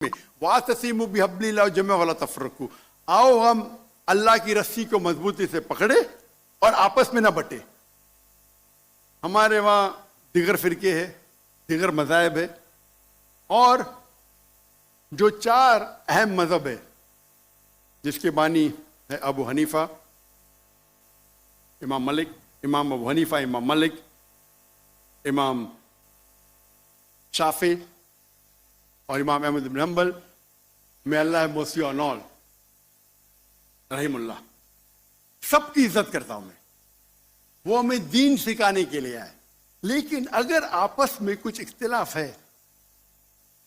में वातसीमु बिहब्लिल्लाह जमे वाला तफरकू, आओ हम अल्लाह की रस्सी को मजबूती से पकड़े और आपस में ना बटे। हमारे वहाँ दिगर फिरके है, दिगर मज़ाहिब है, और जो चार अहम मज़हब है जिसके बानी है अबू हनीफा, इमाम मलिक, इमाम अबू हनीफा, इमाम मलिक, इमाम शाफी और इमाम अहमद बिन हम्बल, मैं अल्लाह मोसी ऑन ऑल रहीमुल्लाह, सबकी इज्जत करता हूं मैं। वो हमें दीन सिखाने के लिए आए, लेकिन अगर आपस में कुछ इख्तिलाफ है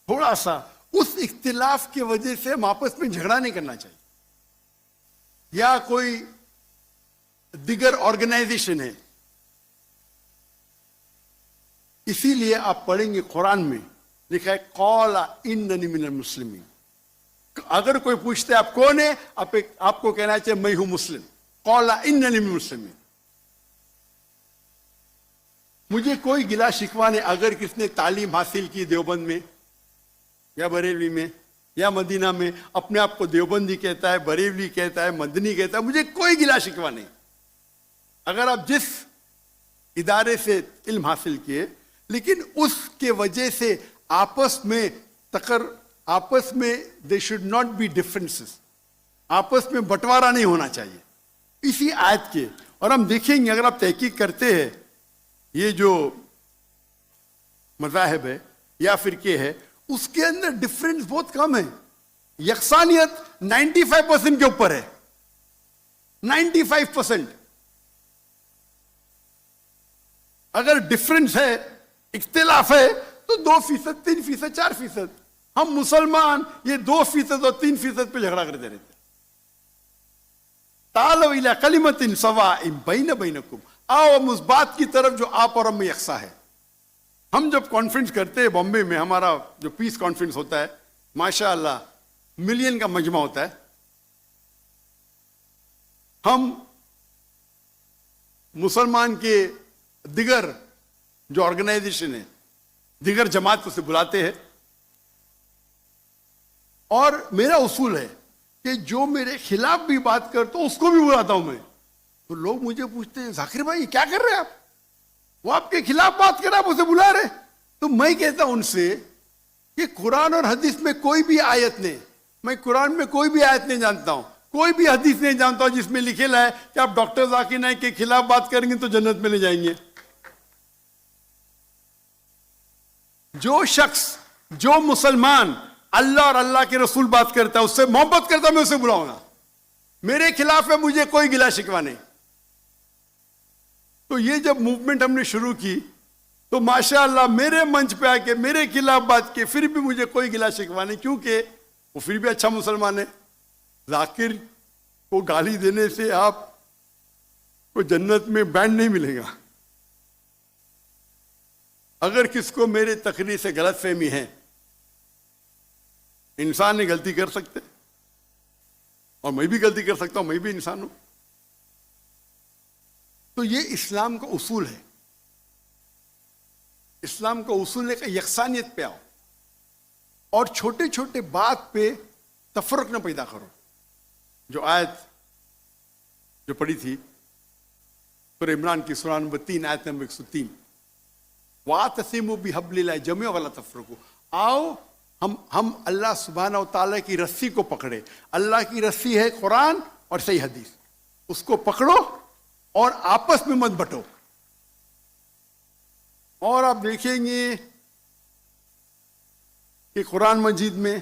थोड़ा सा, उस इख्तिलाफ की वजह से हम आपस में झगड़ा नहीं करना चाहिए। या कोई दिगर ऑर्गेनाइजेशन है, इसीलिए आप पढ़ेंगे कुरान में लिखा है कौला इन्ननी मिनल मुस्लिमीन। अगर कोई पूछते आप कौन है, आपको कहना चाहिए मैं हूं मुस्लिम। कौला इन्ननी मिनल मुस्लिमीन। मुझे कोई गिला शिकवा नहीं अगर किसने तालीम हासिल की देवबंद में या बरेली में या मदीना में, अपने आप को देवबंदी कहता है, बरेली कहता है, मदनी कहता है, मुझे कोई गिला शिकवा नहीं। अगर आप जिस इदारे से इल्म हासिल किए, लेकिन उसके वजह से आपस में they should not be differences, आपस में बंटवारा नहीं होना चाहिए इसी आयत के। और हम देखेंगे अगर आप तहकीक करते हैं, ये जो मज़ाहिब है या फिरके है, उसके अंदर डिफरेंस बहुत कम है। यकसानियत 95% के ऊपर है, 95%। अगर डिफरेंस है, इख्तिलाफ है, तो 2%, 3%, 4%। हम मुसलमान ये 2% और 3% पे झगड़ा करते रहते। तालो इला कलिमतिन सवाइम बैन बैनकुम, आओ हम उस बात की तरफ जो आप और हम में यकसा है। हम जब कॉन्फ्रेंस करते हैं बॉम्बे में, हमारा जो पीस कॉन्फ्रेंस होता है, माशाअल्लाह मिलियन का मजमा होता है। हम मुसलमान के दिगर जो ऑर्गेनाइजेशन है, दिगर जमात को से बुलाते हैं, और मेरा उसूल है कि जो मेरे खिलाफ भी बात करता हूं उसको भी बुलाता हूं मैं। तो लोग मुझे पूछते हैं जाकिर भाई क्या कर रहे हैं आप, वो आपके खिलाफ बात कर रहा है, आप उसे बुला रहे। तो मैं कहता हूं उनसे कि कुरान और हदीस में कोई भी आयत नहीं, मैं कुरान में कोई भी आयत नहीं जानता हूं, कोई भी हदीस नहीं जानता हूं जिसमें लिखेला है कि आप डॉक्टर जाकिर नाइक के खिलाफ बात करेंगे तो जन्नत में ले जाएंगे। जो शख्स, जो मुसलमान अल्लाह और अल्लाह के रसूल बात करता है, उससे मोहब्बत करता है, मैं उसे बुलाऊंगा। मेरे खिलाफ है, मुझे कोई गिला शिकवा नहीं। तो ये जब मूवमेंट हमने शुरू की तो माशाअल्लाह मेरे मंच पे आके मेरे खिलाफ बात की, फिर भी मुझे कोई गिला शिकवा नहीं, क्योंकि वो फिर भी अच्छा मुसलमान है। जाकिर को गाली देने से आपको जन्नत में बैंड नहीं मिलेगा। अगर किसको मेरे तकरीर से गलत फहमी है, इंसान ने गलती कर सकते, और मैं भी गलती कर सकता हूं, मैं भी इंसान हूं। तो ये इस्लाम का उसूल है। इस्लाम का उसूल है कि यकसानियत पे आओ और छोटे छोटे बात पे तफरक न पैदा करो। जो आयत जो पढ़ी थी सूरह इमरान की सूरह नंबर 3 आयत नंबर 103, वातसिमु बिहब्लिल्लाह जमे वाला तफरकू, आओ हम अल्लाह सुब्हानहू व तआला की रस्सी को पकड़े। अल्लाह की रस्सी है कुरान और सही हदीस, उसको पकड़ो और आपस में मत बटो। और आप देखेंगे कि कुरान मजीद में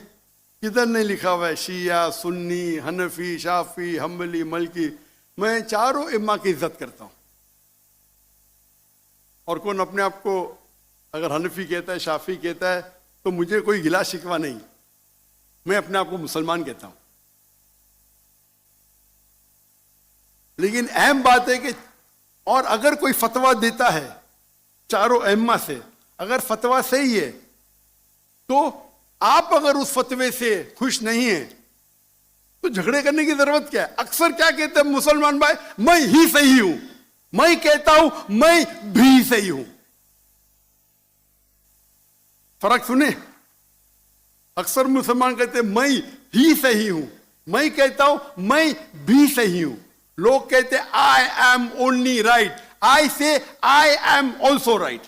किधर नहीं लिखा हुआ है शिया, सुन्नी, हनफी, शाफी, हम्बली, मलकी। मैं चारों इम्मा की इज्जत करता हूं। और कौन अपने आप को अगर हनफी कहता है, शाफी कहता है, तो मुझे कोई गिला शिकवा नहीं, मैं अपने आप को मुसलमान कहता हूं। लेकिन अहम बात है कि और अगर कोई फतवा देता है चारों अहम्मा से, अगर फतवा सही है, तो आप अगर उस फतवे से खुश नहीं है तो झगड़े करने की जरूरत क्या है। अक्सर क्या कहते हैं मुसलमान भाई, मैं ही सही हूं, मैं कहता हूं मैं भी सही हूं। फर्क सुने, اکثر مسلمان کہتے ہیں میں ہی صحیح ہوں، میں کہتا ہوں میں بھی صحیح ہوں. لوگ کہتے ہیں آئی ایم اونلی رائٹ، آئی سے آئی ایم آلسو رائٹ.